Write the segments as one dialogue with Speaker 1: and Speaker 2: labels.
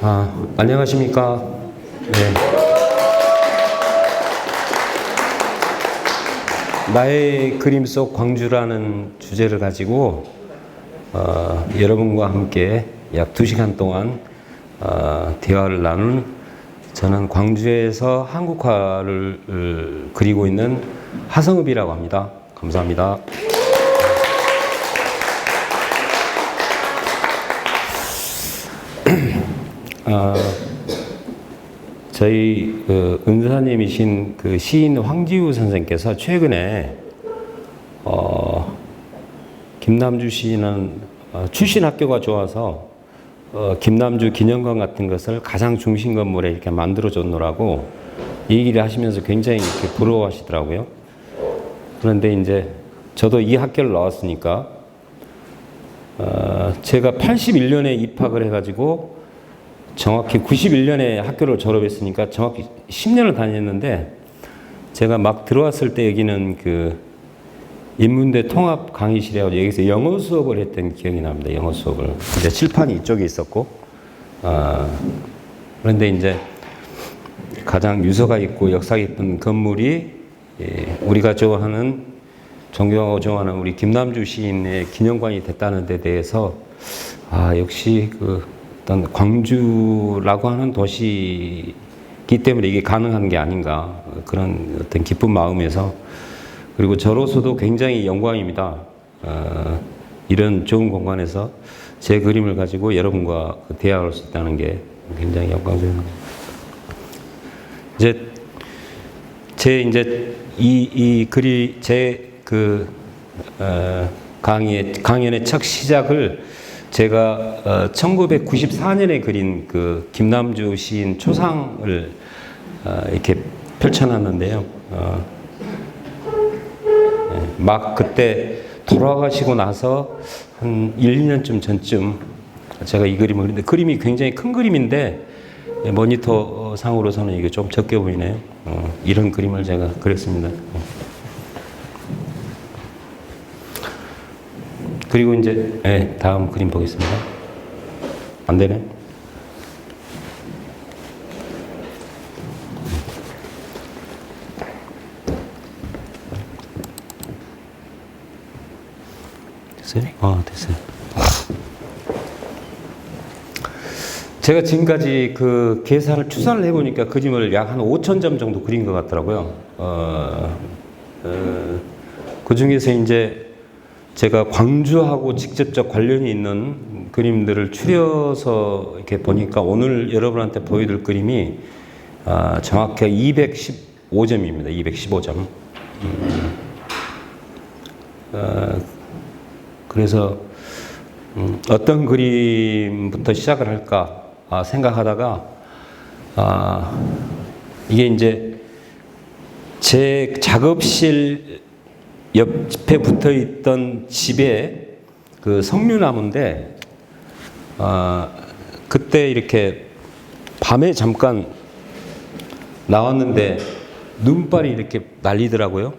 Speaker 1: 안녕하십니까. 네. 나의 그림 속 광주라는 주제를 가지고 여러분과 함께 약 2시간 동안 대화를 나눈, 저는 광주에서 한국화를 그리고 있는 하성읍이라고 합니다. 감사합니다. 저희 은사님이신 그 시인 황지우 선생께서 최근에 김남주 시인은 출신 학교가 좋아서 김남주 기념관 같은 것을 가장 중심 건물에 이렇게 만들어줬노라고 얘기를 하시면서 굉장히 이렇게 부러워하시더라고요. 그런데 이제 저도 이 학교를 나왔으니까 제가 81년에 입학을 해가지고 정확히 91년에 학교를 졸업했으니까 정확히 10년을 다녔는데, 제가 막 들어왔을 때 여기는 그 인문대 통합 강의실이라고 여기서 영어 수업을 했던 기억이 납니다. 영어 수업을. 이제 칠판이 이쪽에 있었고, 그런데 이제 가장 유서가 있고 역사 깊은 건물이 우리가 좋아하는, 존경하고 좋아하는 우리 김남주 시인의 기념관이 됐다는 데 대해서 역시 그 어떤 광주라고 하는 도시이기 때문에 이게 가능한 게 아닌가, 그런 어떤 기쁜 마음에서, 그리고 저로서도 굉장히 영광입니다. 이런 좋은 공간에서 제 그림을 가지고 여러분과 대화할 수 있다는 게 굉장히 영광스럽습니다. 이 글이 강연의 첫 시작을 제가 1994년에 그린 그 김남주 시인 초상을 이렇게 펼쳐놨는데요. 막 그때 돌아가시고 나서 한 1, 2년쯤 전쯤 제가 이 그림을 그렸는데, 그림이 굉장히 큰 그림인데 모니터 상으로서는 이게 좀 적게 보이네요. 이런 그림을 제가 그렸습니다. 그리고 이제 다음 그림 보겠습니다. 안 되네. 됐어요? 됐어요. 제가 지금까지 그 추산을 해보니까 그림을 약 한 5,000점 정도 그린 것 같더라고요. 그 중에서 이제 제가 광주하고 직접적 관련이 있는 그림들을 추려서 이렇게 보니까 오늘 여러분한테 보여드릴 그림이 정확히 215점입니다. 215점. 그래서 어떤 그림부터 시작을 할까 생각하다가 이게 이제 제 작업실 옆에 붙어 있던 집에 그 석류나무인데, 그때 이렇게 밤에 잠깐 나왔는데 눈발이 이렇게 날리더라고요.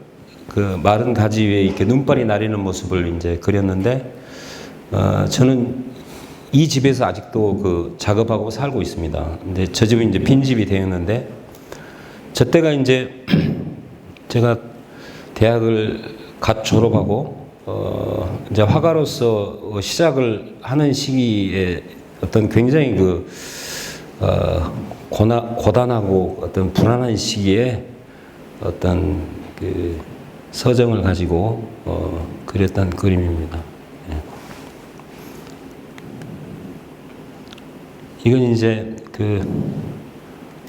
Speaker 1: 그 마른 가지 위에 이렇게 눈발이 날리는 모습을 이제 그렸는데, 저는 이 집에서 아직도 그 작업하고 살고 있습니다. 근데 저 집은 이제 빈집이 되었는데, 저 때가 이제 제가 대학을 갓 졸업하고 이제 화가로서 시작을 하는 시기에 어떤 굉장히 그 고단하고 어떤 불안한 시기에 어떤 그 서정을 가지고 그렸던 그림입니다. 이건 이제 그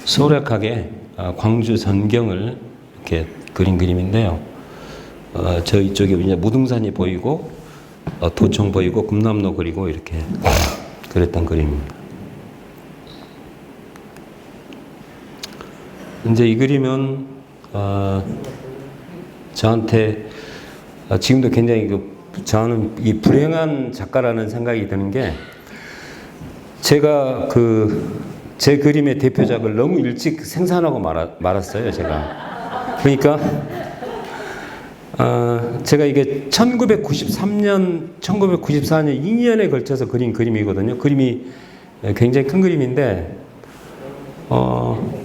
Speaker 1: 소략하게 광주 전경을 이렇게 그린 그림인데요. 저 이쪽에 이제 무등산이 보이고 도청 보이고 금남로 그리고 이렇게 그랬던 그림입니다. 이제 이 그림은 저한테 지금도 굉장히 저는 이 불행한 작가라는 생각이 드는 게, 제가 제 그림의 대표작을 너무 일찍 생산하고 말았어요, 제가. 그러니까 제가 이게 1994년, 2년에 걸쳐서 그린 그림이거든요. 그림이 굉장히 큰 그림인데,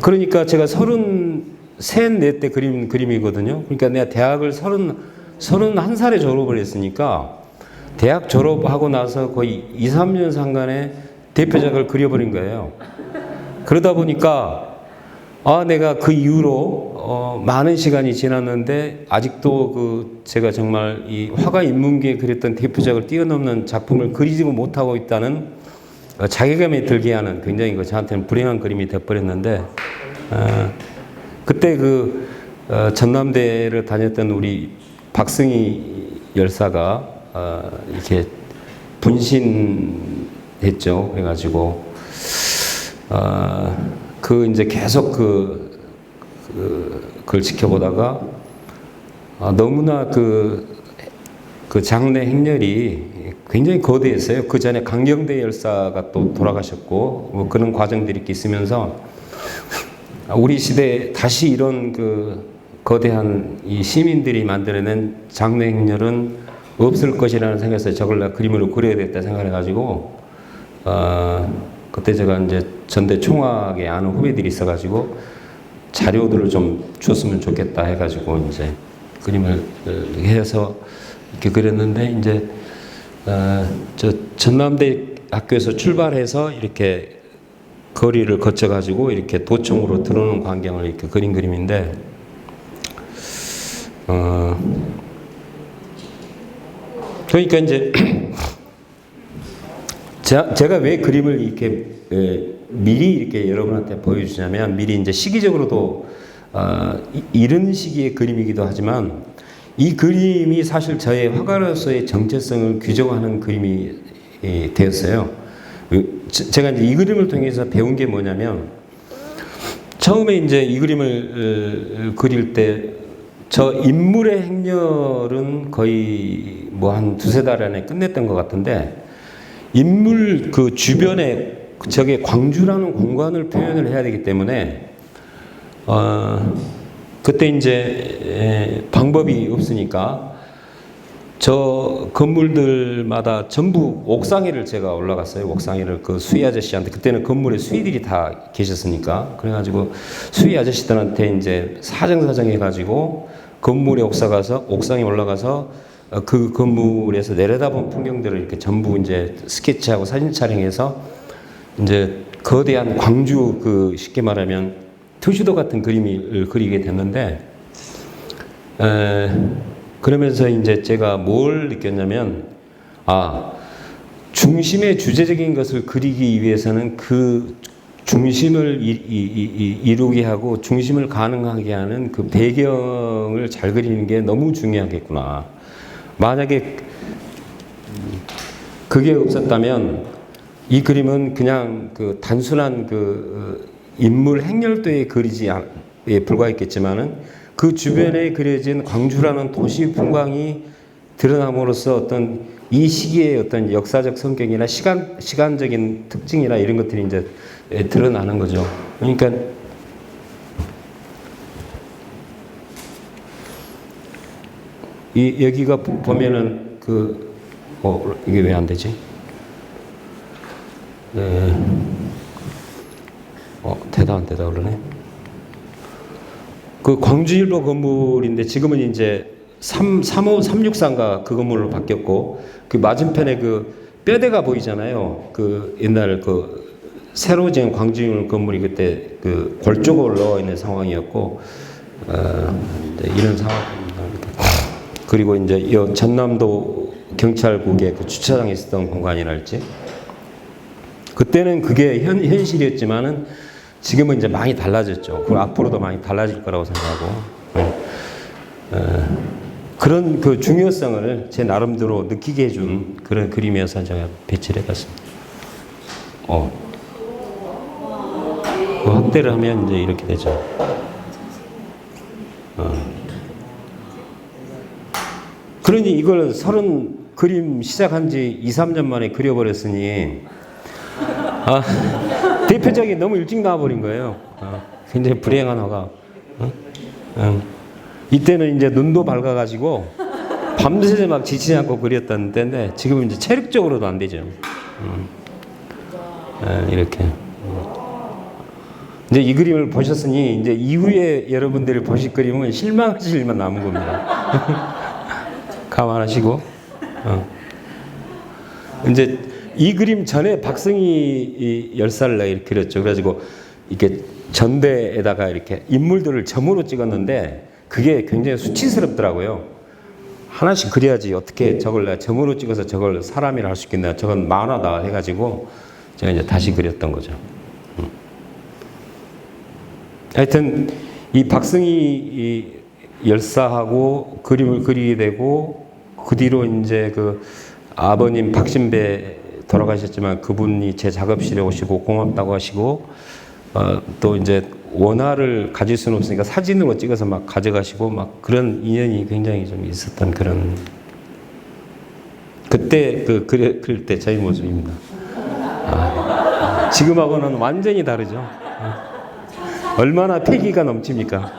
Speaker 1: 그러니까 제가 33, 때 그린 그림이거든요. 그러니까 내가 대학을 31살에 졸업을 했으니까, 대학 졸업하고 나서 거의 2, 3년 상간에 대표작을 그려버린 거예요. 그러다 보니까, 내가 그 이후로 많은 시간이 지났는데 아직도 제가 정말 이 화가 인문계에 그렸던 대표작을 뛰어넘는 작품을 그리지 못하고 있다는 자괴감이 들게 하는 굉장히 저한테는 불행한 그림이 되어버렸는데, 그때 전남대를 다녔던 우리 박승희 열사가 이렇게 분신했죠. 그래가지고 이제 계속 그걸 지켜보다가 너무나 장래 행렬이 굉장히 거대했어요. 그 전에 강경대 열사가 또 돌아가셨고 뭐 그런 과정들이 있으면서 우리 시대에 다시 이런 거대한 이 시민들이 만들어낸 장래 행렬은 없을 것이라는 생각에서 저걸 그림으로 그려야 되겠다 생각해가지고 그때 제가 이제 전대 총학에 아는 후배들이 있어가지고 자료들을 좀 줬으면 좋겠다 해가지고 이제 그림을 해서 이렇게 그렸는데, 이제 저 전남대 학교에서 출발해서 이렇게 거리를 거쳐가지고 이렇게 도청으로 들어오는 광경을 이렇게 그린 그림인데, 그러니까 이제 제가 왜 그림을 이렇게 미리 이렇게 여러분한테 보여주냐면, 미리 이제 시기적으로도 이런 시기의 그림이기도 하지만 이 그림이 사실 저의 화가로서의 정체성을 규정하는 그림이 되었어요. 제가 이제 이 그림을 통해서 배운 게 뭐냐면, 처음에 이제 이 그림을 그릴 때 저 인물의 행렬은 거의 뭐 한 두세 달 안에 끝냈던 것 같은데, 인물 주변에 저게 광주라는 공간을 표현을 해야 되기 때문에 그때 이제 방법이 없으니까 저 건물들마다 전부 옥상에를 제가 올라갔어요. 옥상에를 수위 아저씨한테, 그때는 건물에 수위들이 다 계셨으니까, 그래가지고 수위 아저씨들한테 이제 사정사정 해가지고 건물에 옥상에 올라가서 그 건물에서 내려다본 풍경들을 이렇게 전부 이제 스케치하고 사진 촬영해서 이제 거대한 광주 쉽게 말하면 투시도 같은 그림을 그리게 됐는데, 그러면서 이제 제가 뭘 느꼈냐면, 중심의 주제적인 것을 그리기 위해서는 그 중심을 이루게 하고 중심을 가능하게 하는 그 배경을 잘 그리는 게 너무 중요하겠구나. 만약에 그게 없었다면 이 그림은 그냥 단순한 인물 행렬도에 그리지에 불과했겠지만은 그 주변에 그려진 광주라는 도시 풍광이 드러남으로써 어떤 이 시기의 어떤 역사적 성격이나 시간적인 특징이나 이런 것들이 이제 드러나는 거죠. 그러니까 여기가 보면은 이게 왜 안 되지? 대다 안 되다 그러네. 광주일보 건물인데 지금은 이제 363가 그 건물로 바뀌었고, 맞은편에 뼈대가 보이잖아요. 옛날 새로 지은 광주일 건물이 그때 골 쪽으로 올라와 있는 상황이었고, 이런 상황입니다. 그리고 이제 전남도 경찰국의 주차장에 있었던 공간이랄지, 그때는 그게 현실이었지만은 지금은 이제 많이 달라졌죠. 그리고 앞으로도 많이 달라질 거라고 생각하고, 그런 중요성을 제 나름대로 느끼게 해준 그런 그림이어서 제가 배치를 해봤습니다. 확대를 하면 이제 이렇게 되죠. 그러니 이걸 그림 시작한 지 2, 3년 만에 그려버렸으니, 대표작이 너무 일찍 나와버린 거예요. 굉장히 불행한 화가. 이때는 이제 눈도 밝아가지고 밤새 막 지치지 않고 그렸던 때인데, 지금은 이제 체력적으로도 안 되죠. 이렇게. 이제 이 그림을 보셨으니 이제 이후에 여러분들이 보실 그림은 실망하실 일만 남은 겁니다. 감안하시고. 이제 이 그림 전에 박승희 열사를 이렇게 그렸죠. 그래가지고 이렇게 전대에다가 이렇게 인물들을 점으로 찍었는데 그게 굉장히 수치스럽더라고요. 하나씩 그려야지 어떻게 저걸 내가 점으로 찍어서 저걸 사람이라 할 수 있겠나. 저건 만화다 해가지고 제가 이제 다시 그렸던 거죠. 하여튼 이 박승희 열사하고 그림을 그리게 되고 그 뒤로 이제 그 아버님 박신배 돌아가셨지만 그분이 제 작업실에 오시고 고맙다고 하시고 또 이제 원화를 가질 수는 없으니까 사진으로 찍어서 막 가져가시고 막 그런 인연이 굉장히 좀 있었던 그런 그때 그릴 때 저희 모습입니다. 지금하고는 완전히 다르죠. 얼마나 패기가 넘칩니까?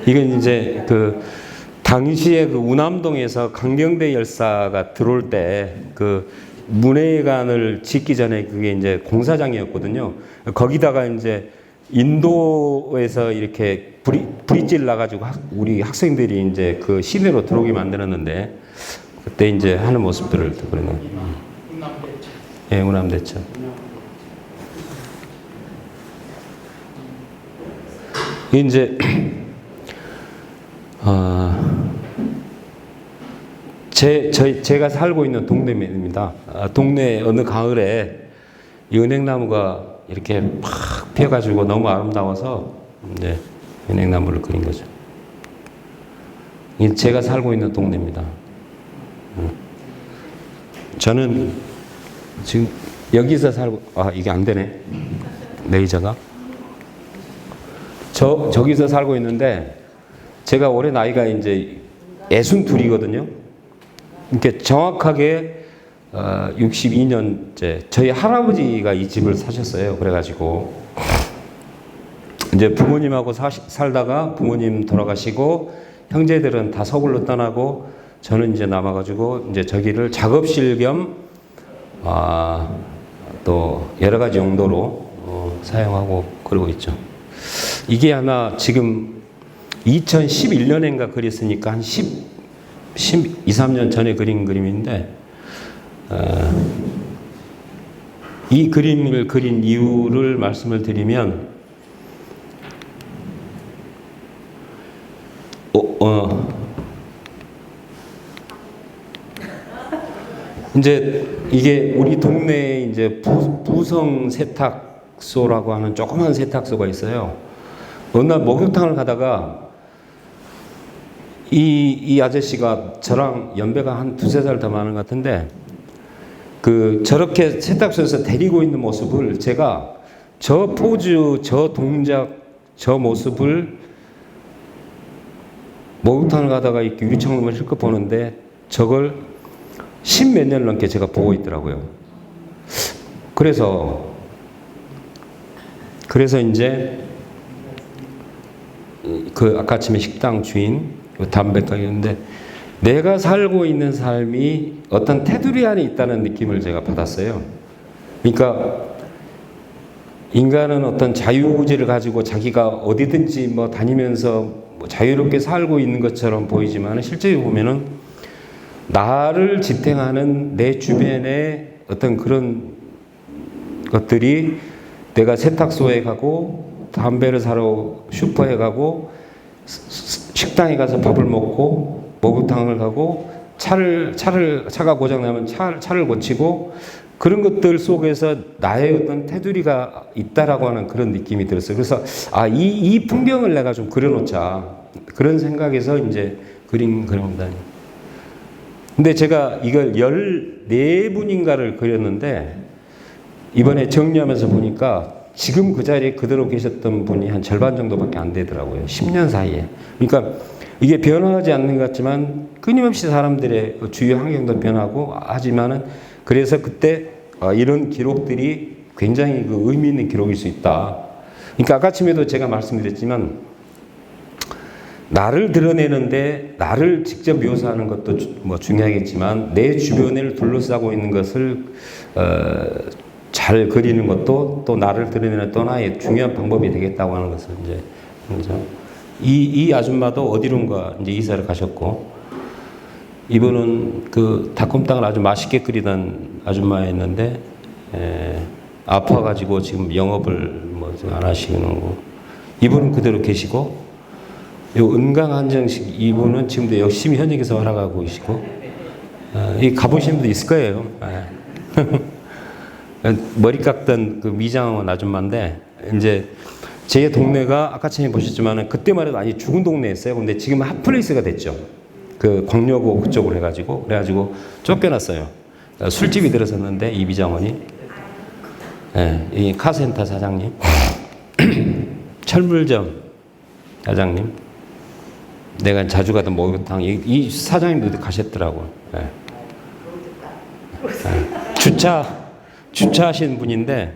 Speaker 1: 이건 이제 그 당시에 그 우남동에서 강경대 열사가 들어올 때 그 문예관을 짓기 전에 그게 이제 공사장이었거든요. 거기다가 이제 인도에서 이렇게 브릿지를 놔가지고 우리 학생들이 이제 그 시내로 들어오게 만들었는데 그때 이제 하는 모습들을 그러는. 예, 우남대첩. 이제 제가 살고 있는 동네입니다. 동네 어느 가을에 이 은행나무가 이렇게 팍 피어가지고 너무 아름다워서 이제 은행나무를 그린 거죠. 이 제가 살고 있는 동네입니다. 저는 지금 여기서 살고 이게 안 되네. 레이저가. 저기서 살고 있는데 제가 올해 나이가 이제 62이거든요. 이렇게 정확하게 62년째 저희 할아버지가 이 집을 사셨어요. 그래가지고 이제 부모님하고 살다가 부모님 돌아가시고 형제들은 다 서울로 떠나고 저는 이제 남아가지고 이제 저기를 작업실 겸 또 여러 가지 용도로 사용하고 그러고 있죠. 이게 아마 지금 2011년인가 그렸으니까 한 12, 13년 전에 그린 그림인데 이 그림을 그린 이유를 말씀을 드리면 이제 이게 우리 동네에 이제 부성 세탁소라고 하는 조그만 세탁소가 있어요. 어느 날 목욕탕을 가다가 이 아저씨가 저랑 연배가 한 2-3살 더 많은 것 같은데 저렇게 세탁소에서 데리고 있는 모습을 제가 저 포즈, 저 동작, 저 모습을 목욕탕을 가다가 이렇게 유리창문을 실컷 보는데 저걸 10몇 년 넘게 제가 보고 있더라고요. 그래서 이제 그 아까 아침에 식당 주인 담배가게인데 내가 살고 있는 삶이 어떤 테두리 안에 있다는 느낌을 제가 받았어요. 그러니까 인간은 어떤 자유의지를 가지고 자기가 어디든지 뭐 다니면서 뭐 자유롭게 살고 있는 것처럼 보이지만 실제로 보면은 나를 지탱하는 내 주변의 어떤 그런 것들이 내가 세탁소에 가고 담배를 사러 슈퍼에 가고 식당에 가서 밥을 먹고 목욕탕을 가고 차가 고장나면 차를 고치고 그런 것들 속에서 나의 어떤 테두리가 있다라고 하는 그런 느낌이 들었어요. 그래서 이 풍경을 내가 좀 그려놓자 그런 생각에서 이제 그린 겁니다. 근데 제가 이걸 14분인가를 그렸는데 이번에 정리하면서 보니까 지금 그 자리에 그대로 계셨던 분이 한 절반 정도밖에 안 되더라고요. 10년 사이에. 그러니까 이게 변화하지 않는 것 같지만 끊임없이 사람들의 주요 환경도 변하고 하지만은 그래서 그때 이런 기록들이 굉장히 그 의미 있는 기록일 수 있다. 그러니까 아까 아침에도 제가 말씀드렸지만 나를 드러내는데 나를 직접 묘사하는 것도 뭐 중요하겠지만 내 주변을 둘러싸고 있는 것을 잘 그리는 것도 또 나를 드러내는 또 하나의 중요한 방법이 되겠다고 하는 것을 이제 이 아줌마도 어디론가 이제 이사를 가셨고, 이분은 그 닭곰탕을 아주 맛있게 끓이던 아줌마였는데 아파가지고 지금 영업을 뭐 안 하시는 거. 이분은 그대로 계시고, 요 은강 한정식 이분은 지금도 열심히 현역에서 활약하고 계시고, 이 가보신 분도 있을 거예요. 머리 깎던 그 미장원 아줌마인데, 이제 제 동네가 아까 전에 보셨지만 그때만 해도 많이 죽은 동네였어요. 근데 지금은 핫플레이스가 됐죠. 그 광역고 그쪽으로 해가지고, 그래가지고 쫓겨났어요. 술집이 들어섰는데 이 미장원이, 이 카센터 사장님, 철물점 사장님, 내가 자주 가던 목욕탕 이 사장님도 가셨더라고. 주차하시는 분인데,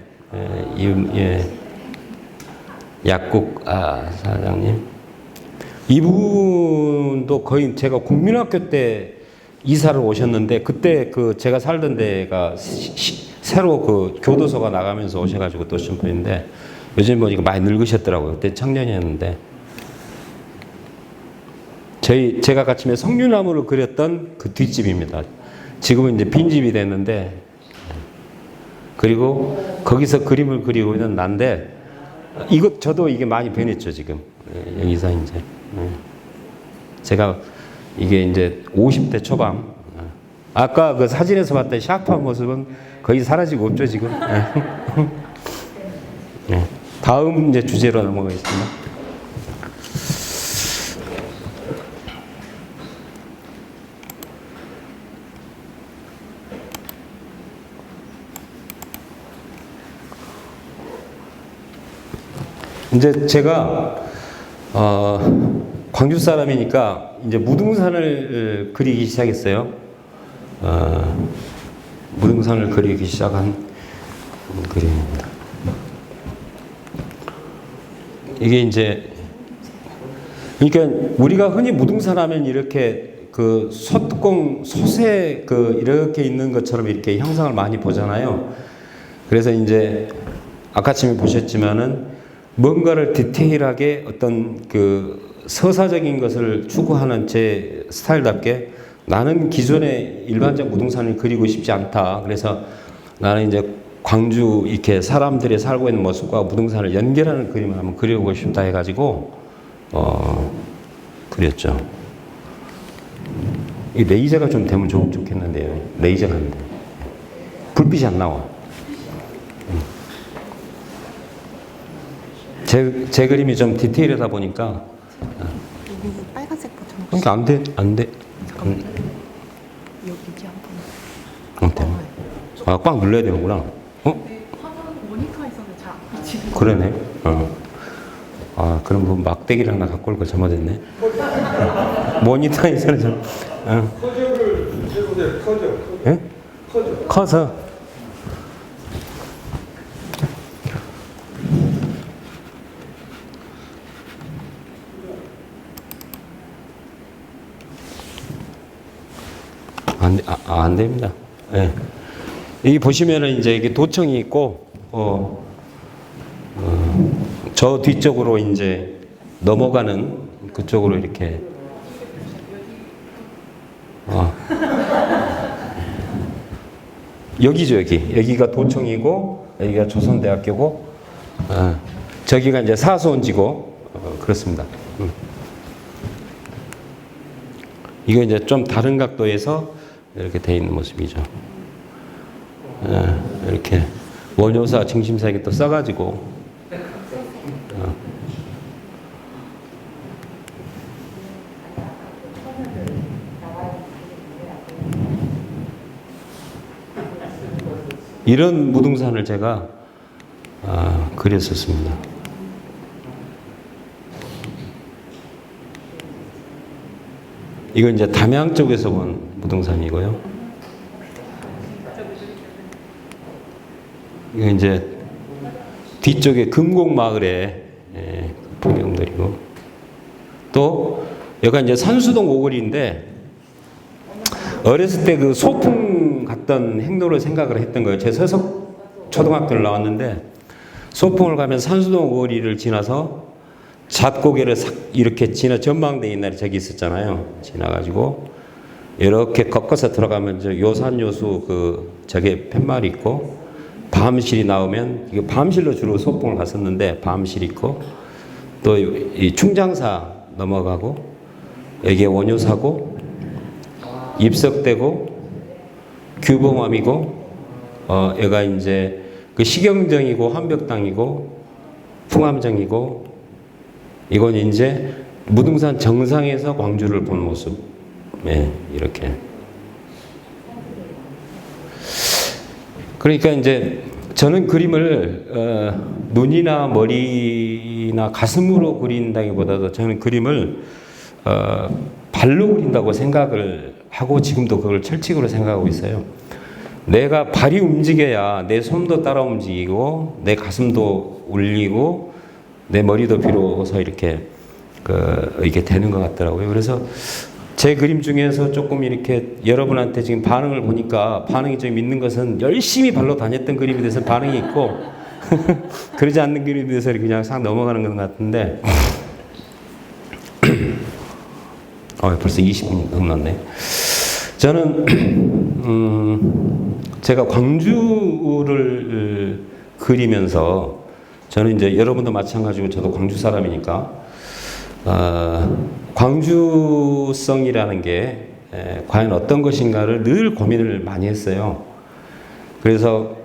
Speaker 1: 약국 사장님, 이분도 거의 제가 국민학교 때 이사를 오셨는데, 그때 그 제가 살던 데가 새로 그 교도소가 나가면서 오셔가지고 또 오신 분인데, 요즘 보니까 많이 늙으셨더라고요. 그때 청년이었는데, 제가 같이 석류나무를 그렸던 그 뒷집입니다. 지금은 이제 빈집이 됐는데, 그리고 거기서 그림을 그리고 있는 난데, 저도 이게 많이 변했죠, 지금. 여기서 이제. 제가 이게 이제 50대 초반. 아까 그 사진에서 봤던 샤프한 모습은 거의 사라지고 없죠, 지금. 다음 이제 주제로 넘어가겠습니다. 이제 제가 광주 사람이니까 이제 무등산을 그리기 시작했어요. 무등산을 그리기 시작한 그림입니다. 이게 이제, 그러니까 우리가 흔히 무등산 하면 이렇게 그 소뚜껑 솥에 그 이렇게 있는 것처럼 이렇게 형상을 많이 보잖아요. 그래서 이제 아까 전에 보셨지만은 뭔가를 디테일하게 어떤 그 서사적인 것을 추구하는 제 스타일답게, 나는 기존의 일반적 무등산을 그리고 싶지 않다. 그래서 나는 이제 광주 이렇게 사람들이 살고 있는 모습과 무등산을 연결하는 그림을 한번 그려보고 싶다 해가지고 그렸죠. 이 레이저가 좀 되면 좋겠는데요. 레이저가 안 돼. 불빛이 안 나와. 제 그림이 좀 디테일하다 보니까.
Speaker 2: 여기 빨간색 버튼.
Speaker 1: 그러니까 안 돼.
Speaker 2: 잠깐만. 여기 한 번.
Speaker 1: 꽉 눌러야 되는구나.
Speaker 2: 화면 모니터에서는 잘 안 비치는.
Speaker 1: 그러네. 그럼 뭐 막대기를 하나 갖고 올 거 잘못했네. 모니터에서는 좀.
Speaker 3: 커저를 해보세요. 커저.
Speaker 1: 예? 커서. 안 됩니다. 예. 여기 보시면은 이제 이게 도청이 있고, 저 뒤쪽으로 이제 넘어가는 그쪽으로 이렇게. 여기죠, 여기가 도청이고, 여기가 조선대학교고, 저기가 이제 사수원지고, 그렇습니다. 이거 이제 좀 다른 각도에서 이렇게 돼 있는 모습이죠. 이렇게 원효사 중심색이 또 써가지고. 이런 무등산을 제가 그렸었습니다. 이건 이제 담양 쪽에서 본 무등산이고요. 이건 이제 뒤쪽에 금곡마을의 풍경들이고, 또 여기가 이제 산수동 오거리인데 어렸을 때 그 소풍 갔던 행로를 생각을 했던 거예요. 제 서석 초등학교를 나왔는데 소풍을 가면 산수동 오거리를 지나서 잣고개를 싹 이렇게 지나 전망대 옛날에 저기 있었잖아요. 지나가지고 이렇게 꺾어서 들어가면 저 요산요수 그 저게 팻말이 있고 밤실이 나오면 이거 밤실로 주로 소풍을 갔었는데 밤실 있고 또 이 충장사 넘어가고 여기에 원효사고 입석대고 규봉암이고 얘가 이제 그 시경정이고 한벽당이고 풍암정이고 이건 이제 무등산 정상에서 광주를 본 모습. 네, 이렇게. 그러니까 이제 저는 그림을 눈이나 머리나 가슴으로 그린다기보다도 저는 그림을 발로 그린다고 생각을 하고 지금도 그걸 철칙으로 생각하고 있어요. 내가 발이 움직여야 내 손도 따라 움직이고 내 가슴도 울리고 내 머리도 비로소 이렇게 이게 되는 것 같더라고요. 그래서 제 그림 중에서 조금 이렇게 여러분한테 지금 반응을 보니까 반응이 좀 있는 것은 열심히 발로 다녔던 그림에 대해서 반응이 있고 그러지 않는 그림에 대해서 그냥 싹 넘어가는 것 같은데 벌써 20분이 넘었네. 저는 제가 광주를 그리면서 저는 이제 여러분도 마찬가지고 저도 광주 사람이니까 광주성이라는 게 과연 어떤 것인가를 늘 고민을 많이 했어요. 그래서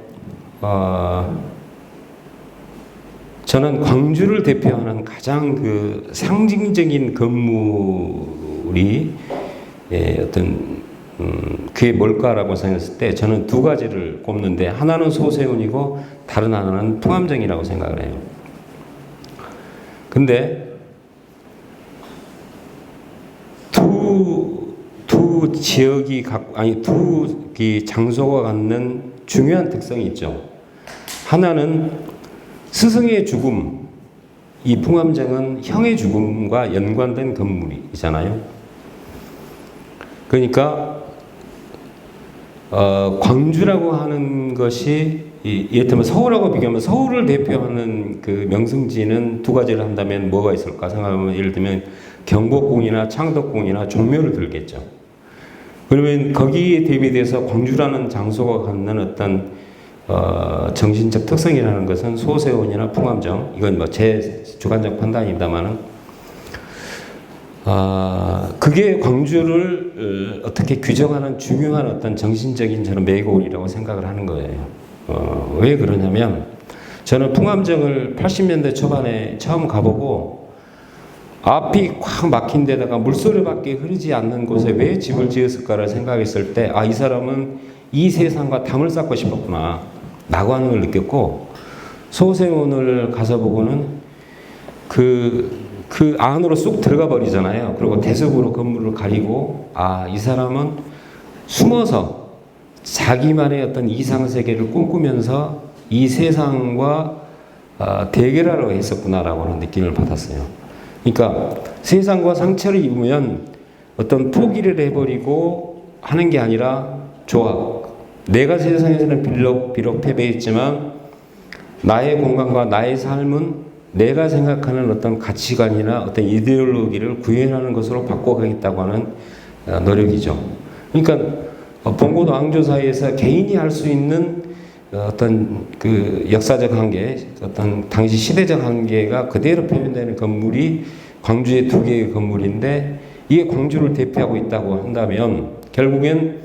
Speaker 1: 저는 광주를 대표하는 가장 그 상징적인 건물이 어떤 그게 뭘까라고 생각했을 때 저는 두 가지를 꼽는데 하나는 소세훈이고 다른 하나는 풍암정이라고 생각을 해요. 근데 두 지역이 두 장소가 갖는 중요한 특성이 있죠. 하나는 스승의 죽음, 이 풍암정은 형의 죽음과 연관된 건물이잖아요. 그러니까 광주라고 하는 것이 예를 들면 서울하고 비교하면 서울을 대표하는 그 명승지는 두 가지를 한다면 뭐가 있을까 생각하면 예를 들면 경복궁이나 창덕궁이나 종묘를 들겠죠. 그러면 거기에 대비돼서 광주라는 장소가 갖는 어떤 정신적 특성이라는 것은 소세훈이나 풍암정, 이건 뭐 제 주관적 판단입니다만은 그게 광주를 어떻게 규정하는 중요한 어떤 정신적인 저는 매골이라고 생각을 하는 거예요. 왜 그러냐면 저는 풍암정을 80년대 초반에 처음 가보고 앞이 확 막힌 데다가 물소리밖에 흐르지 않는 곳에 왜 집을 지었을까를 생각했을 때 이 사람은 이 세상과 담을 쌓고 싶었구나 라고 하는 걸 느꼈고 소세훈을 가서 보고는 그 안으로 쑥 들어가 버리잖아요. 그리고 대석으로 건물을 가리고 이 사람은 숨어서 자기만의 어떤 이상세계를 꿈꾸면서 이 세상과 대결하려고 했었구나라고 하는 느낌을 받았어요. 그러니까 세상과 상처를 입으면 어떤 포기를 해버리고 하는 게 아니라 좋아. 내가 세상에서는 비록 패배했지만 나의 공간과 나의 삶은 내가 생각하는 어떤 가치관이나 어떤 이데올로기를 구현하는 것으로 바꿔가겠다고 하는 노력이죠. 그러니까 봉고도 앙조 사이에서 개인이 할 수 있는 어떤 그 역사적 한계, 어떤 당시 시대적 한계가 그대로 표현되는 건물이 광주의 두 개의 건물인데 이게 광주를 대표하고 있다고 한다면 결국엔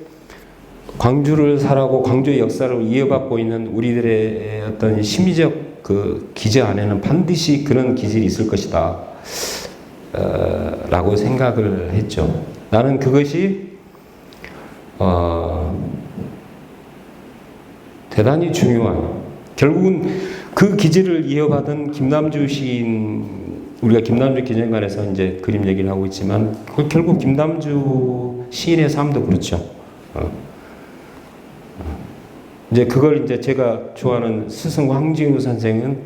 Speaker 1: 광주를 살아고 광주의 역사를 이어받고 있는 우리들의 어떤 심리적 그 기저 안에는 반드시 그런 기질이 있을 것이다 라고 생각을 했죠. 나는 그것이 대단히 중요한, 결국은 그 기질을 이어받은 김남주 시인, 우리가 김남주 기념관에서 이제 그림 얘기를 하고 있지만 결국 김남주 시인의 삶도 그렇죠. 이제 그걸 이제 제가 좋아하는 스승 황지우 선생은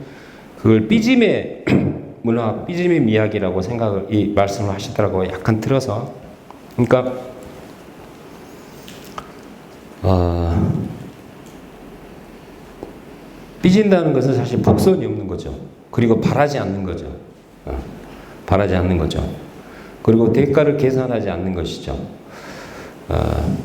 Speaker 1: 그걸 삐짐의 문화 삐짐의 이야기라고 이 말씀을 하시더라고요. 약간 틀어서. 그러니까 삐진다는 것은 사실 복선이 없는 거죠. 그리고 바라지 않는 거죠. 바라지 않는 거죠. 그리고 대가를 계산하지 않는 것이죠.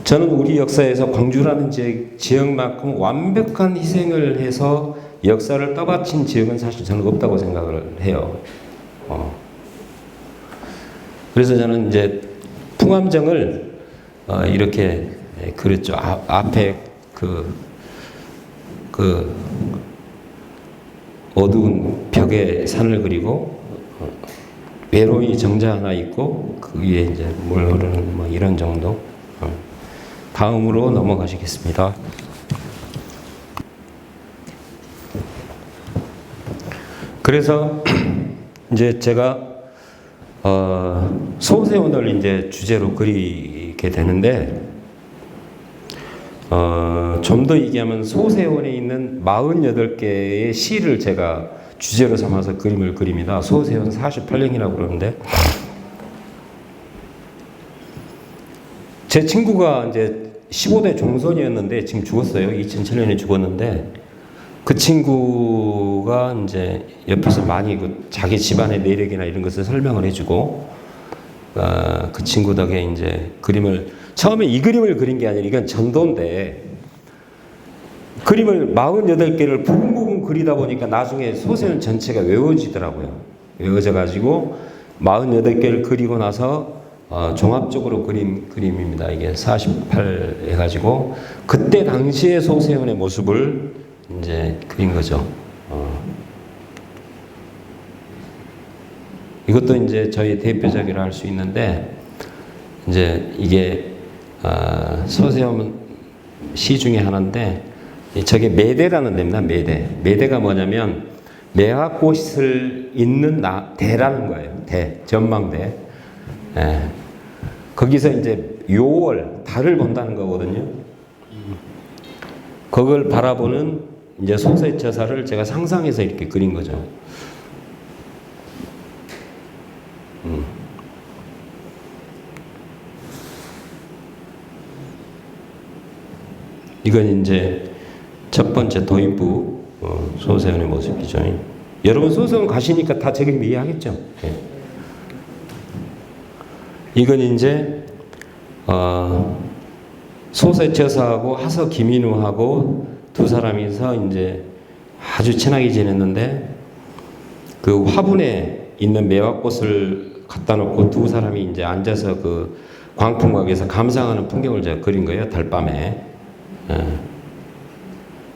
Speaker 1: 저는 우리 역사에서 광주라는 지역만큼 완벽한 희생을 해서 역사를 떠받친 지역은 사실 저는 없다고 생각을 해요. 그래서 저는 이제 풍암정을 이렇게 그렸죠. 앞에 그 어두운 벽에 산을 그리고 외로이 정자 하나 있고 그 위에 이제 물 흐르는 뭐 이런 정도. 다음으로 넘어가시겠습니다. 그래서 이제 제가 소세원을 이제 주제로 그리게 되는데 좀 더 얘기하면 소세원에 있는 48개의 시를 제가 주제로 삼아서 그림을 그립니다. 소세원 48령이라고 그러는데 제 친구가 이제 15대 종손이었는데 지금 죽었어요. 2007년에 죽었는데 그 친구가 이제 옆에서 많이 자기 집안의 내력이나 이런 것을 설명을 해주고 그 친구 덕에 이제 그림을 처음에 이 그림을 그린 게 아니라 이건 전도인데 그림을 48개를 부분부분 그리다 보니까 나중에 소세원 전체가 외워지더라고요. 외워져 가지고 48개를 그리고 나서 종합적으로 그린 그림입니다. 이게 48 해가지고 그때 당시의 소세원의 모습을 이제 그린 거죠. 이것도 이제 저희 대표작이라 할 수 있는데 이제 이게 소세원 시 중에 하나인데 저게 매대라는 데입니다. 매대가 뭐냐면 매화꽃을 잇는 대라는 거예요. 전망대. 예. 거기서 이제 요월 달을 본다는 거거든요. 그걸 바라보는 이제 소세처사를 제가 상상해서 이렇게 그린 거죠. 이건 이제 첫 번째 도입부 소세원의 모습이죠. 여러분 소세원 가시니까 다 제 그림 이해하겠죠? 예. 이건 이제 소세처사하고 하서 김인우하고 두 사람이서 이제 아주 친하게 지냈는데 그 화분에 있는 매화꽃을 갖다 놓고 두 사람이 이제 앉아서 그 광풍각에서 감상하는 풍경을 제가 그린 거예요. 달밤에.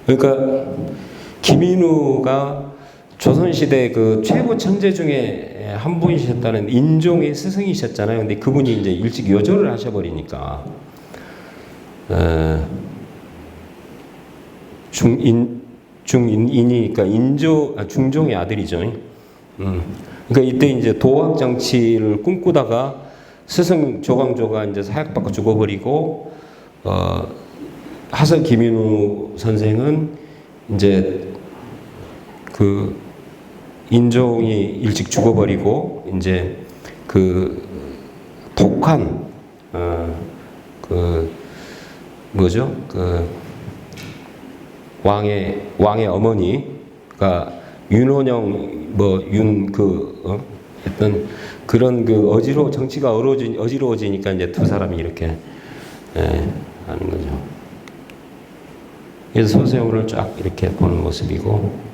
Speaker 1: 그러니까 김인우가 조선시대 그 최고 천재 중에 한 분이셨다는 인종의 스승이셨잖아요. 근데 그분이 이제 일찍 요절을 하셔버리니까 중인이니까 중종의 아들이죠. 그러니까 이때 이제 도학 정치를 꿈꾸다가 스승 조광조가 이제 사약받고 죽어버리고 하서 김인우 선생은 이제 그 인종이 일찍 죽어버리고 이제 그 독한 그 뭐죠? 그 왕의 어머니가 윤원영 했던 그런 그 정치가 어지러워지니까 이제 두 사람이 이렇게 하는 거죠. 그래서 소세원을 쫙 이렇게 보는 모습이고,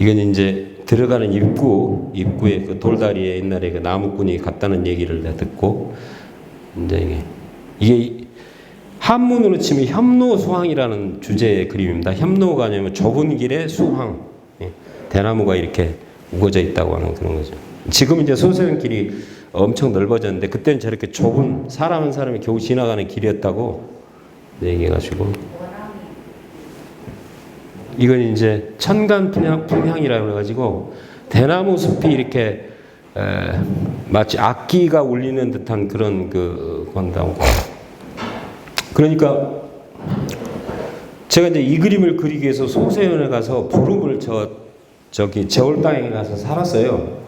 Speaker 1: 이건 이제 들어가는 입구에 그 돌다리에 옛날에 그 나무꾼이 갔다는 얘기를 내가 듣고, 이제 이게 한문으로 치면 협로수황이라는 주제의 그림입니다. 협로가 아니면 좁은 길에 수황, 대나무가 이렇게 우거져 있다고 하는 그런 거죠. 지금 이제 소세원 길이 엄청 넓어졌는데 그때는 저렇게 좁은 사람 한 사람이 겨우 지나가는 길이었다고 얘기해가지고, 이건 이제 천간 풍향이라고 해가지고 대나무 숲이 이렇게 마치 악기가 울리는 듯한 그런 건다고. 그러니까 제가 이제 이 그림을 그리기 위해서 소세원에 가서 보름을 저기 제올 땅에 가서 살았어요.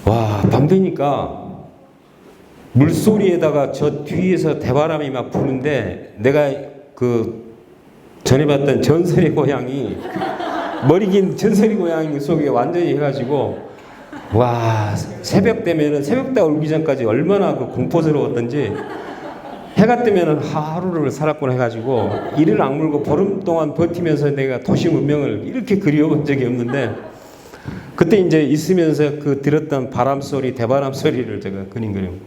Speaker 1: 와, 밤 되니까 물소리에다가 저 뒤에서 대바람이 막 부는데 내가 그 전에 봤던 전설의 고향이 머리 긴 전설의 고향 속에 완전히 해가지고 와, 새벽 되면은 새벽다 울기 전까지 얼마나 그 공포스러웠던지 해가 뜨면은 하루를 살았구나 해가지고 이를 악물고 보름 동안 버티면서 내가 도시 문명을 이렇게 그리워본 적이 없는데 그때 이제 있으면서 그 들었던 바람 소리, 대바람 소리를 제가 그린 그립니다.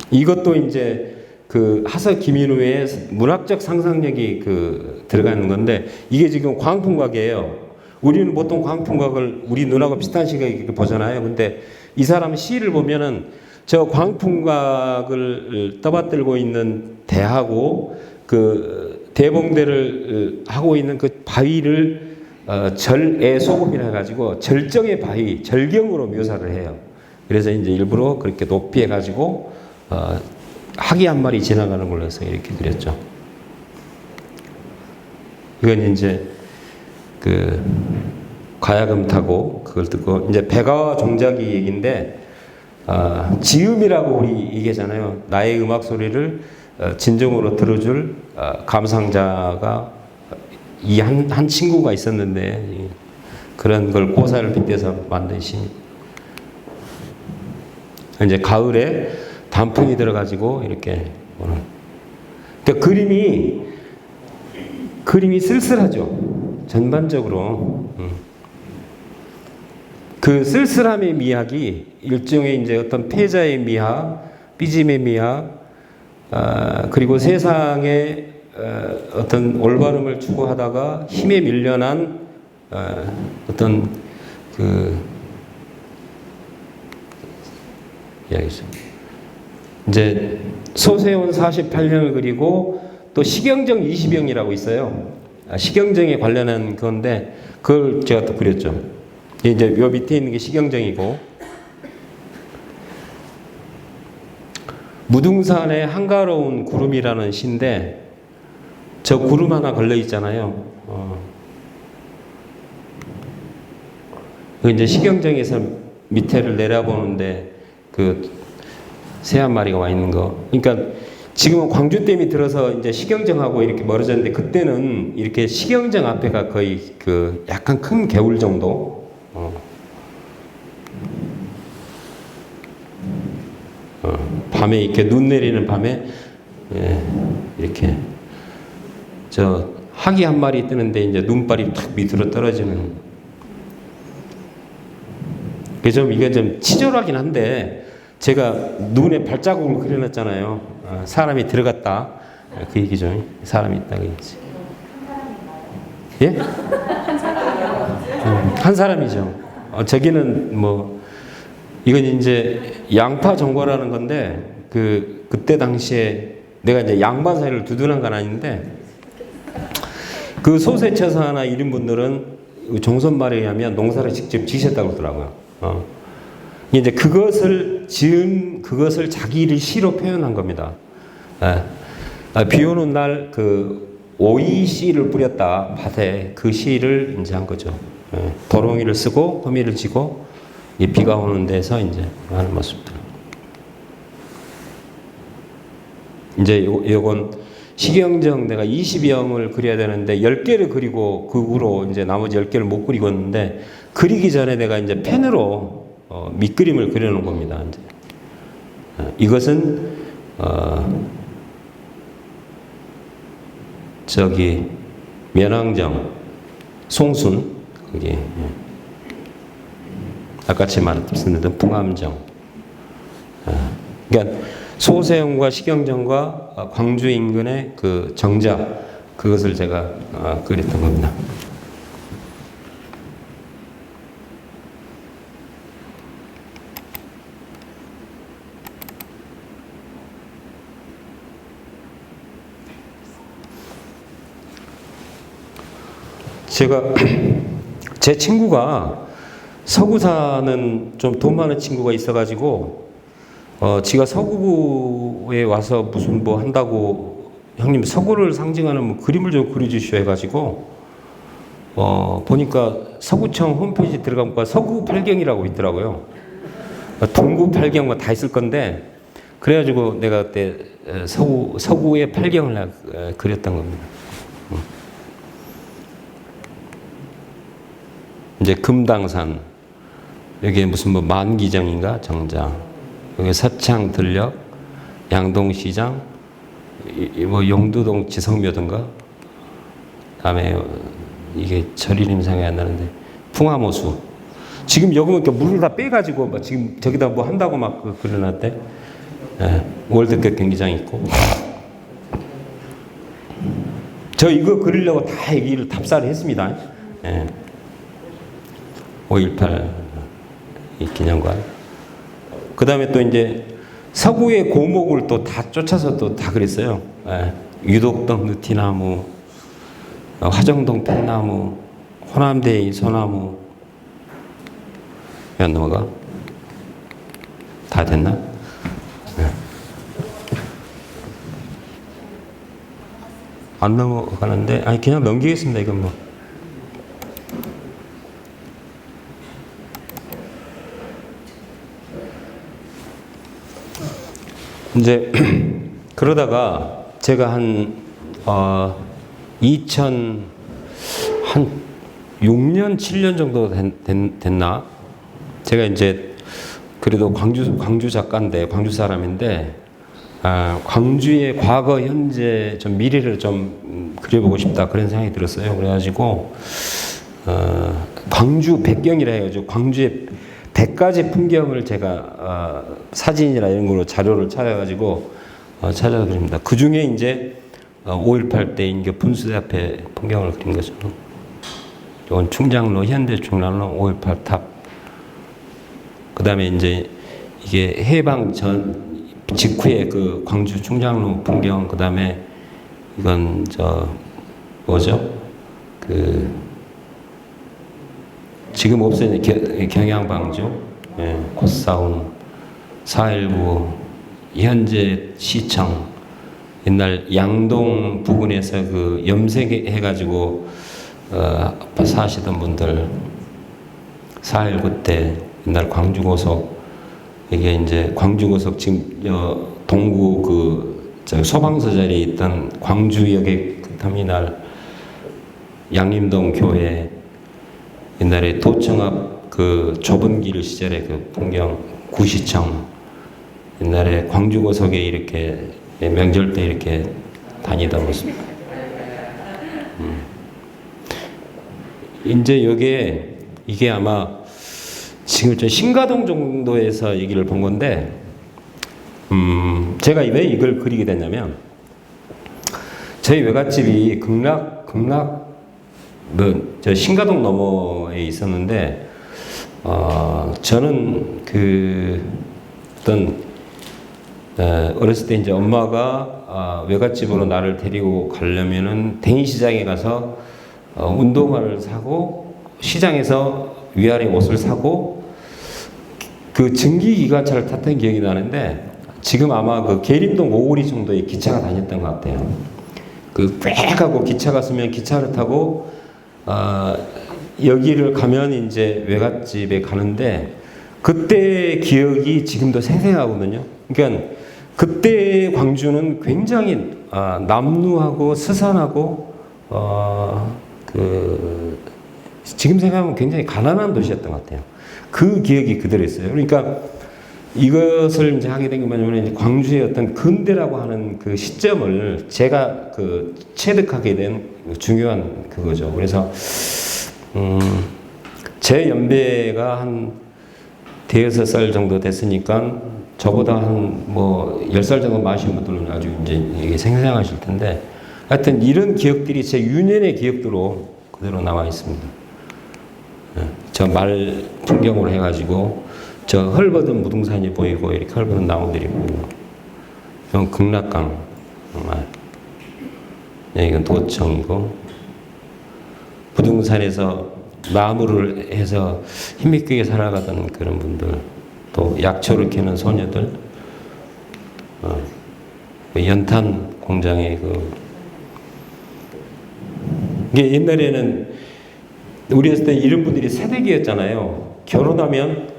Speaker 1: 이것도 이제 그 하서 김인우의 문학적 상상력이 그 들어가는 건데 이게 지금 광풍각이에요. 우리는 보통 광풍각을 우리 눈하고 비슷한 시각에 보잖아요. 근데 이 사람 시를 보면은 저 광풍각을 떠받들고 있는 대하고 그 대봉대를 하고 있는 그 바위를 절의 소금이라 해가지고 절정의 바위, 절경으로 묘사를 해요. 그래서 이제 일부러 그렇게 높이 해가지고 학이 한 마리 지나가는 걸로 해서 이렇게 그렸죠. 이건 이제 그 가야금 타고 그걸 듣고 이제 백아와 종자기 얘기인데 지음이라고 우리 얘기하잖아요. 나의 음악 소리를 진정으로 들어줄 감상자가 이 한 친구가 있었는데 그런 걸 고사를 빗대서 만든 시입니다. 이제 가을에 단풍이 들어가지고 이렇게 오는. 근데 그림이 쓸쓸하죠. 전반적으로. 그 쓸쓸함의 미학이 일종의 이제 어떤 패자의 미학, 삐짐의 미학, 그리고 세상에 어떤 올바름을 추구하다가 힘에 밀려난 어떤 그 이야기죠. 이제 소세온 48년을 그리고 또 시경정 20형이라고 있어요. 시경정에 관련한 건데 그걸 제가 또 그렸죠. 이제 요 밑에 있는 게 시경정이고 무등산의 한가로운 구름이라는 시인데 저 구름 하나 걸려 있잖아요. 그 이제 시경정에서 밑에를 내려보는데 그 새 한 마리가 와 있는 거. 그러니까 지금은 광주댐이 들어서 이제 시경정하고 이렇게 멀어졌는데 그때는 이렇게 시경정 앞에가 거의 그 약간 큰 개울 정도. 밤에 이렇게 눈 내리는 밤에 이렇게 저 학이 한 마리 뜨는데 이제 눈발이 탁 밑으로 떨어지는. 그게 좀 이게 좀 치졸하긴 한데 제가 눈에 발자국을 그려놨잖아요. 사람이 들어갔다. 그 얘기죠. 사람이 있다 그 얘기지. 예? 한 사람이죠. 저기는 뭐 이건 이제 양파 정과라는 건데 그때 당시에 내가 이제 양반 사이를 두둔한 건 아닌데 그 소세처사나 이런 분들은 종선말에 의하면 농사를 직접 지셨다고 그러더라고요. 이제 그것을 자기를 시로 표현한 겁니다. 비 오는 날 그 오이 씨를 뿌렸다 밭에 그 시를 이제 한 거죠. 도롱이를 쓰고 호미를 지고 비가 오는 데서 이제 하는 모습들. 이제 요건 시경정 내가 20형을 그려야 되는데 10개를 그리고 그 후로 이제 나머지 10개를 못 그리고 있는데 그리기 전에 내가 이제 펜으로 밑그림을 그려놓은 겁니다. 이제. 이것은 저기 면왕정, 송순, 거기 아까처럼 말씀드렸던 풍암정. 그러니까 소세형과 시경정과 광주 인근의 그 정자 그것을 제가 그렸던 겁니다. 제가 제 친구가 서구 사는 좀 돈 많은 친구가 있어가지고 지가 서구에 와서 무슨 뭐 한다고 형님 서구를 상징하는 뭐 그림을 좀 그려주시오 해가지고 보니까 서구청 홈페이지 들어가니까 서구 팔경이라고 있더라고요. 동구 팔경 뭐 다 있을 건데 그래가지고 내가 그때 서구의 팔경을 그렸던 겁니다. 이제 금당산 여기에 무슨 뭐 만기정인가 정장 여기 서창 들녘 양동시장 뭐 용두동 지성묘든가 다음에 이게 절 이름 생각이 안 나는데 풍화모수 지금 여기 보니까 물을 다 빼가지고 막 지금 저기다 뭐 한다고 막 그려놨대. 월드컵 경기장 있고 저 이거 그리려고 다 여기를 답사를 했습니다. 5.18 이 기념관. 그 다음에 또 이제 서구의 고목을 또 다 쫓아서 또 다 그랬어요. 유독동 느티나무, 화정동 펜나무, 호남대의 소나무. 왜 안 넘어가? 다 됐나? 안 넘어가는데 아니 그냥 넘기겠습니다. 이건 뭐. 이제 그러다가 제가 한 2006년 7년 정도 됐나? 제가 이제 그래도 광주 작가인데 광주 사람인데 광주의 과거 현재 좀 미래를 좀 그려보고 싶다 그런 생각이 들었어요. 그래가지고 광주 백경이라 해가지고 광주의 100가지 풍경을 제가 사진이나 이런 걸로 자료를 찾아가지고 찾아서 그립니다. 그 중에 이제 5.18 때 인교 분수대 앞에 풍경을 그린 거죠. 이건 충장로 현대 충장로 5.18 탑. 그 다음에 이제 이게 해방 전 직후에 그 광주 충장로 풍경. 그 다음에 이건 뭐죠? 지금 없어진 경양방주, 콧사운, 4.19, 현재 시청, 옛날 양동 부근에서 그 염색해가지고 사시던 분들, 4.19 때 옛날 광주고속, 이게 이제 광주고속 지금 동구 소방서 자리에 있던 광주역의 터미널, 양림동 교회, 옛날에 도청 앞 그 좁은 길 시절의 그 풍경, 구시청, 옛날에 광주고속에 이렇게 명절 때 이렇게 다니다 모습. 이제 여기에 이게 아마 지금 저 신가동 정도에서 얘기를 본 건데, 제가 왜 이걸 그리게 됐냐면, 저희 외갓집이 저 신가동 너머에 있었는데, 저는 어렸을 때 이제 엄마가 외갓집으로 나를 데리고 가려면은 대인시장에 가서 운동화를 사고 시장에서 위아래 옷을 사고 그 증기기관차를 탔던 기억이 나는데 지금 아마 그 계림동 오거리 정도의 기차가 다녔던 것 같아요. 그 꽥 하고 기차가 쓰면 기차를 타고 여기를 가면 이제 외갓집에 가는데 그때 기억이 지금도 생생하거든요. 그러니까 그때 광주는 굉장히 남루하고 스산하고 지금 생각하면 굉장히 가난한 도시였던 것 같아요. 그 기억이 그대로 있어요. 그러니까 이것을 이제 하게 된 게 뭐냐면 광주의 어떤 근대라고 하는 그 시점을 제가 체득하게 된 중요한 그거죠. 그래서 제 연배가 한 대여섯 살 정도 됐으니까 저보다 한 뭐 10살 정도 많으신 분들은 아주 이제 이게 생생하실 텐데 하여튼 이런 기억들이 제 유년의 기억으로 그대로 남아 있습니다. 저 말 풍경으로 해가지고 저 헐벗은 무등산이 보이고 이렇게 헐벗은 나무들이 보이고 이건 극락강 정말 여기가 도청이고 부등산에서 나무를 해서 힘있게 살아가던 그런 분들 또 약초를 캐는 소녀들 연탄 공장에 이게 옛날에는 우리 했을 때 이런 분들이 세대기였잖아요. 결혼하면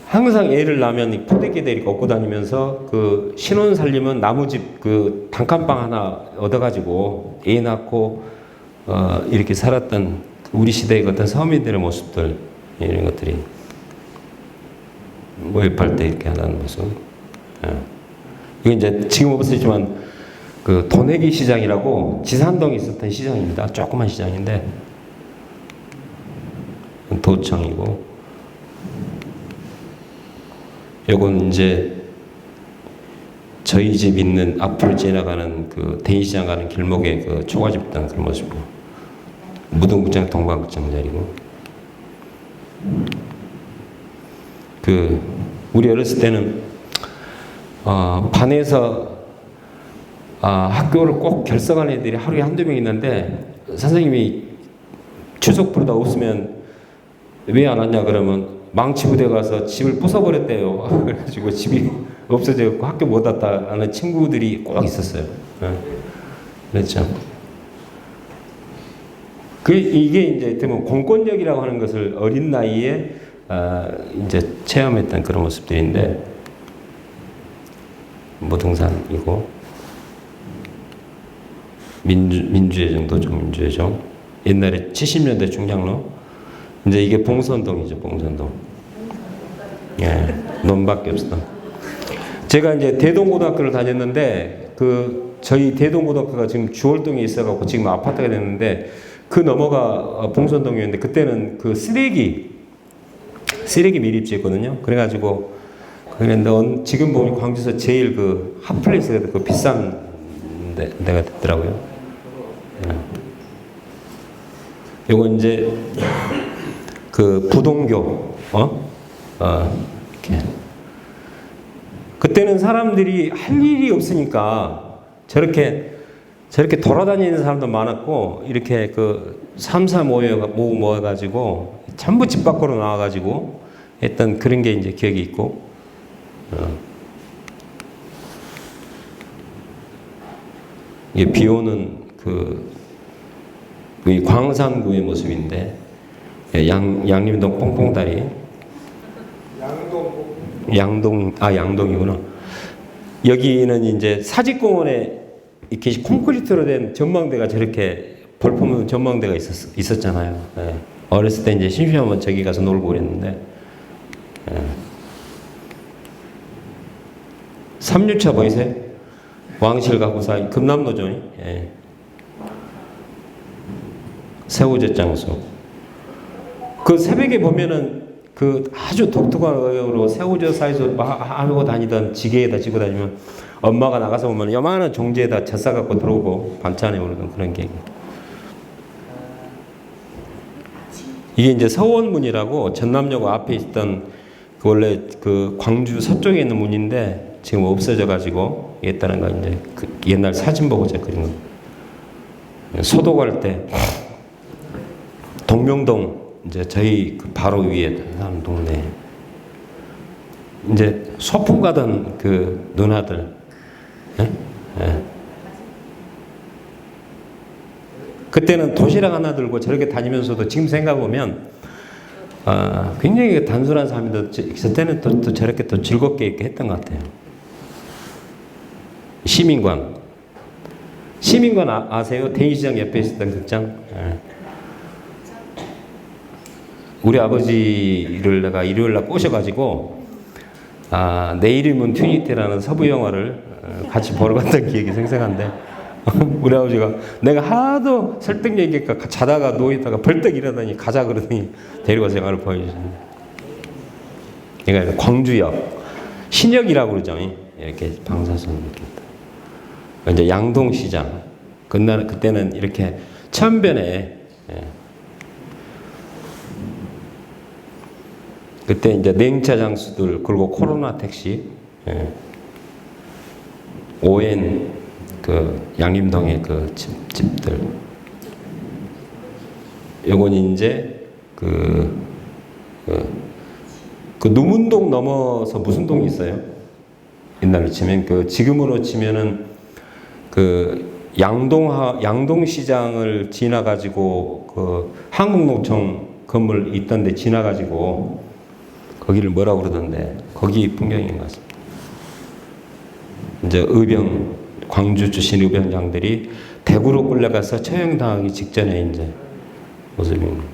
Speaker 1: 항상 애를 낳으면 포대기에다 이렇게 업고 다니면서 그 신혼 살림은 나무집 그 단칸방 하나 얻어가지고 애 낳고 이렇게 살았던 우리 시대의 어떤 서민들의 모습들 이런 것들이 모집할 때 이렇게 하는 모습. 이게 이제 지금 없어지지만 그 도내기 시장이라고 지산동에 있었던 시장입니다. 조그만 시장인데 도청이고 요건 이제 저희 집 있는 앞으로 지나가는 그 대이시장 가는 길목에 그 초가집 단 그런 모습이고 무등극장 동방극장 자리고 그 우리 어렸을 때는 반에서 학교를 꼭 결석하는 애들이 하루에 한두 명 있는데 선생님이 추석 부르다 없으면 왜 안 왔냐 그러면 망치부대 가서 집을 부숴버렸대요. 그래가지고 집이 없어져서 학교 못 왔다 하는 친구들이 꼭 있었어요. 그렇죠. 이게 이제 되면 공권력이라고 하는 것을 어린 나이에 이제 체험했던 그런 모습들인데 무등산이고 민주예정 도청 민주예정 옛날에 70년대 중장로 이제 이게 봉선동이죠. 봉선동. 예, 논밖에 없어. 제가 이제 대동고등학교를 다녔는데 그 저희 대동고등학교가 지금 주월동에 있어갖고 지금 아파트가 됐는데 그 너머가 봉선동이었는데 그때는 그 쓰레기 밀입지였거든요. 그래가지고 그런데 지금 보면 광주에서 제일 그 핫플레이스가 그 비싼 데가 됐더라고요. 요거 이제 그 부동교 이렇게 그때는 사람들이 할 일이 없으니까 저렇게 돌아다니는 사람도 많았고 이렇게 그 3사 모여가지고 전부 집 밖으로 나와가지고 했던 그런 게 이제 기억이 있고 이게 비 오는 이 광산구의 모습인데 양림동 뽕뽕다리 양동이구나. 여기는 이제 사직공원에 이렇게 콘크리트로 된 전망대가 저렇게 볼품 전망대가 있었잖아요. 예. 어렸을 때 이제 심심하면 저기 가서 놀고 그랬는데 3류차 보이세요? 왕실 가구사 금남로죠. 예. 새우젓 장수. 그 새벽에 보면은 그 아주 독특한 의욕으로 새우젓 사이즈 하고 다니던 지게에다 지고 다니면 엄마가 나가서 보면 요만한 종지에다 젖 싸갖고 들어오고 반찬에 오르던 그런 게. 이게 이제 서원문이라고 전남역 앞에 있던 그 원래 그 광주 서쪽에 있는 문인데 지금 없어져 가지고 있다는 거 이제 그 옛날 사진 보고 제가 그린 거. 소도 갈 때 동명동 이제 저희 그 바로 위에 사는 동네 이제 소풍 가던 그 누나들 예? 예. 그때는 도시락 하나 들고 저렇게 다니면서도 지금 생각해보면 굉장히 단순한 삶인데 그때는 또 저렇게 또 즐겁게 이렇게 했던 것 같아요. 시민관 아세요? 대이시장 옆에 있었던 극장. 예. 우리 아버지를 내가 일요일날 꼬셔가지고 내 이름은 튜니티라는 서부 영화를 같이 보러 갔던 기억이 생생한데 우리 아버지가 내가 하도 설득력이니까 자다가 누워있다가 벌떡 일어나니 가자 그러더니 데리고서 영화를 보여주셨어요. 그러니까 광주역 신역이라고 그러죠. 이렇게 방사선 이렇게 이제 양동시장 그때는 이렇게 천변에 그때 이제 냉차 장수들 그리고 코로나 택시 ON 그 양림동의 그 집들 요건 이제 그 누문동 넘어서 무슨 동이 있어요? 옛날로 치면 지금으로 치면은 그 양동시장을 지나가지고 그 한국노총 건물 있던데 지나가지고 거기를 뭐라고 그러던데 거기 풍경인 것 같습니다. 이제 광주 출신 의병장들이 대구로 끌려가서 처형당하기 직전에 이제 모습입니다.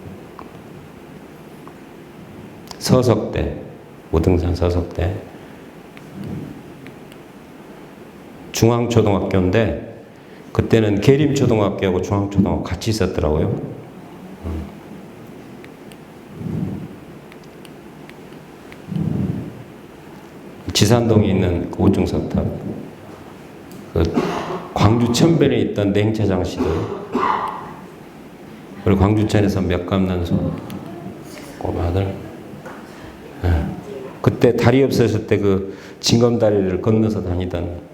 Speaker 1: 서석대, 오등산 서석대. 중앙초등학교인데 그때는 계림초등학교하고 중앙초등학교 같이 있었더라고요. 지산동에 있는 그 오중석탑, 그 광주 천변에 있던 냉차장 시들, 그리고 광주천에서 몇감난소 꼬마들, 그때 다리 없었을 때 그 징검다리를 건너서 다니던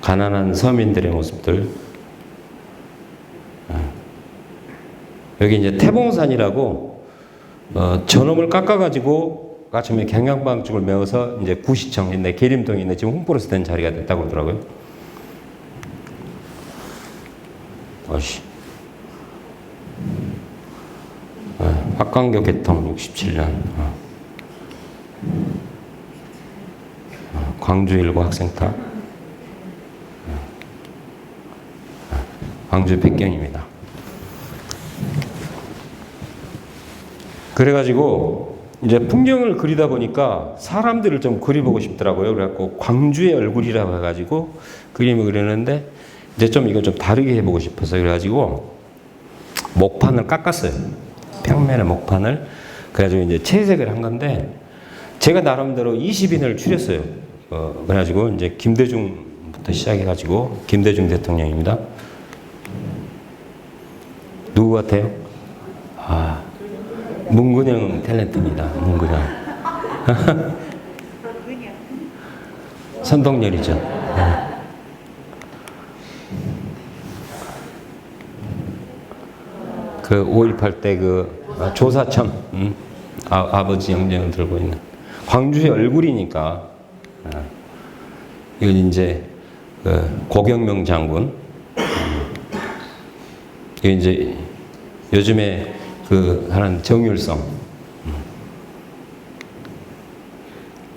Speaker 1: 가난한 서민들의 모습들. 여기 이제 태봉산이라고 저놈을 깎아가지고 아침에 경량방죽을 메워서 이제 구시청 있네, 계림동에 있네, 지금 홍보로서 된 자리가 됐다고 하더라고요. 어씨. 확광교 개통 67년. 광주 일고 학생탑. 광주 백경입니다. 그래가지고 이제 풍경을 그리다 보니까 사람들을 좀 그려보고 싶더라고요. 그래갖고 광주의 얼굴이라고 해가지고 그림을 그리는데 이제 좀 이거 좀 다르게 해보고 싶어서 그래가지고 목판을 깎았어요. 평면의 목판을. 그래가지고 이제 채색을 한 건데 제가 나름대로 20인을 추렸어요. 그래가지고 이제 김대중부터 시작해가지고 김대중 대통령입니다. 누구 같아요? 문근영 탤런트입니다. 문근영. 선동열이죠. 그 5.18 때 그 조사천, 아버지 영정을 들고 있는 광주의 얼굴이니까. 이건 이제 그 고경명 장군. 이게 이제 요즘에 그 하는 정율성.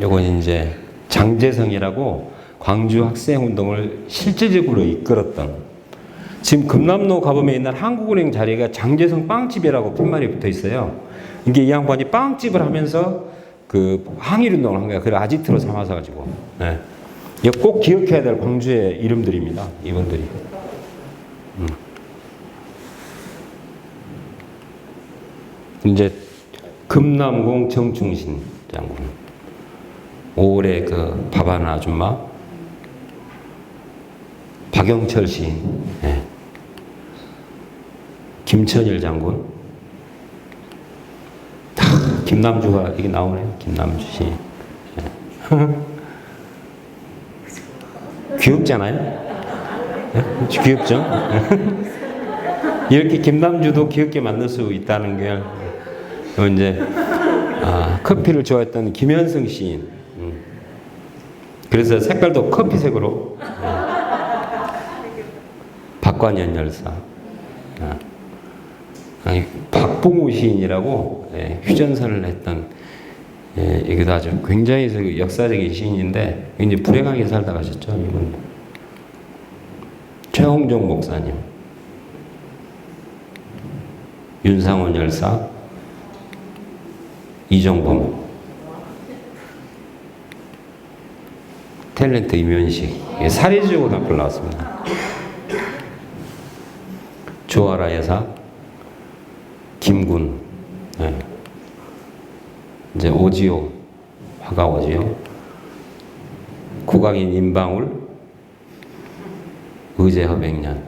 Speaker 1: 요건 이제 장재성이라고 광주 학생운동을 실제적으로 이끌었던, 지금 금남로 가보면 옛날 한국은행 자리가 장재성 빵집이라고 팻말이 붙어 있어요. 이게 이 양반이 빵집을 하면서 그 항일운동을 한 거야. 그걸 아지트로 삼아서 가지고. 네. 이거 꼭 기억해야 될 광주의 이름들입니다. 이분들이. 이제 금남공 정충신 장군, 5월에 그 밥하는 아줌마, 박영철 시인, 네. 김천일 장군, 다 김남주가 이게 나오네요. 김남주 시인. 네. 귀엽잖아요. 네? 귀엽죠? 이렇게 김남주도 귀엽게 만들 수 있다는 게 이제 커피를 좋아했던 김현승 시인. 그래서 색깔도 커피색으로. 박관현 열사. 박봉우 시인이라고 휴전선을 했던, 이게 아주 굉장히 역사적인 시인인데 이제 불행하게 살다 가셨죠. 이분. 최홍종 목사님, 윤상원 열사, 이정범, 탤런트 임현식, 사례지고등학교 나왔습니다. 조아라 여사, 김군, 네. 이제 오지호, 화가 오지호, 국악인 임방울, 의제허백년,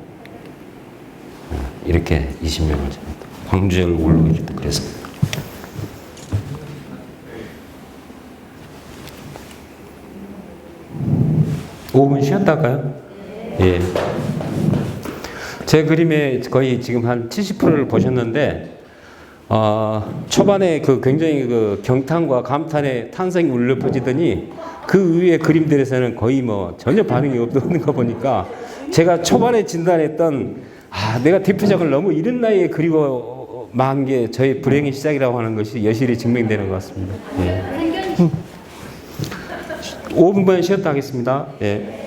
Speaker 1: 이렇게 20명을 광주의 얼굴로 이렇게 그랬습니다. (5분) 쉬었다 할까요? 예. 제 그림에 거의 지금 한 70%를 보셨는데, 초반에 그 굉장히 그 경탄과 감탄의 탄성이 울려 퍼지더니 그 위에 그림들에서는 거의 뭐 전혀 반응이 없는 거 보니까 제가 초반에 진단했던 내가 대표작을 너무 이른 나이에 그리고 만 게 저의 불행의 시작이라고 하는 것이 여실히 증명되는 것 같습니다. 예. 5분만 쉬었다 하겠습니다. 예.